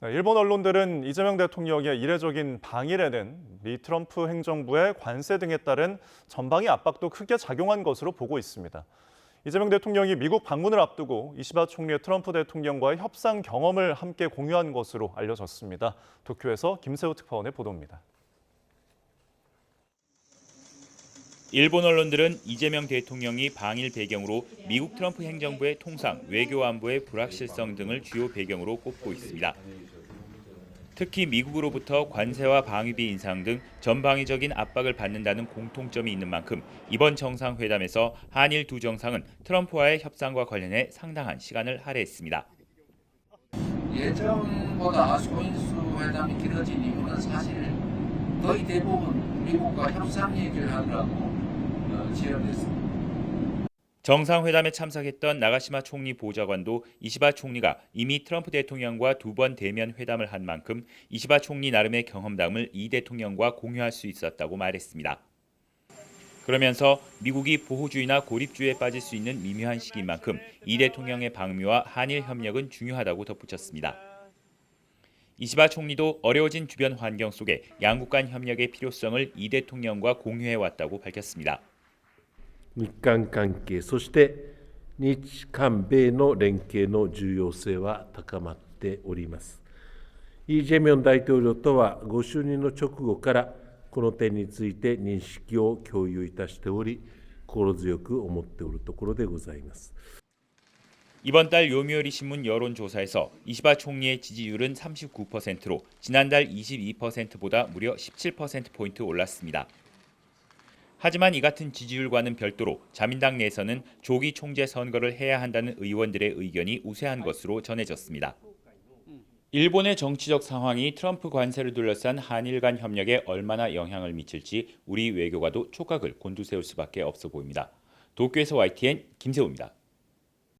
네, 일본 언론들은 이재명 대통령의 이례적인 방일에는 미 트럼프 행정부의 관세 등에 따른 전방위 압박도 크게 작용한 것으로 보고 있습니다. 이재명 대통령이 미국 방문을 앞두고 이시바 총리의 트럼프 대통령과의 협상 경험을 함께 공유한 것으로 알려졌습니다. 도쿄에서 김세호 특파원의 보도입니다. 일본 언론들은 이재명 대통령이 방일 배경으로 미국 트럼프 행정부의 통상, 외교 안보의 불확실성 등을 주요 배경으로 꼽고 있습니다. 특히 미국으로부터 관세와 방위비 인상 등 전방위적인 압박을 받는다는 공통점이 있는 만큼 이번 정상회담에서 한일 두 정상은 트럼프와의 협상과 관련해 상당한 시간을 할애했습니다. 예정보다 소인수 회담이 길어진 이유는 사실 거의 대부분 미국과 협상 얘기를 하느라고 지연됐습니다. 정상회담에 참석했던 나가시마 총리 보좌관도 이시바 총리가 이미 트럼프 대통령과 두 번 대면 회담을 한 만큼 이시바 총리 나름의 경험담을 이 대통령과 공유할 수 있었다고 말했습니다. 그러면서 미국이 보호주의나 고립주의에 빠질 수 있는 미묘한 시기인 만큼 이 대통령의 방미와 한일 협력은 중요하다고 덧붙였습니다. 이시바 총리도 어려워진 주변 환경 속에 양국 간 협력의 필요성을 이 대통령과 공유해왔다고 밝혔습니다. 日韓関係、そして日韓米の連携の重要性は高まっております。イ・ジェミョン大統領とはご就任の直後からこの点について認識を共有いたしており、心強く思っておるところでございます。 이번 달 요미우리 신문 여론조사에서 이시바 총리의 지지율은 39%로 지난달 22%보다 무려 17%포인트 올랐습니다. 하지만 이 같은 지지율과는 별도로 자민당 내에서는 조기 총재 선거를 해야 한다는 의원들의 의견이 우세한 것으로 전해졌습니다. 일본의 정치적 상황이 트럼프 관세를 둘러싼 한일 간 협력에 얼마나 영향을 미칠지 우리 외교가도 촉각을 곤두세울 수밖에 없어 보입니다. 도쿄에서 YTN 김세호입니다.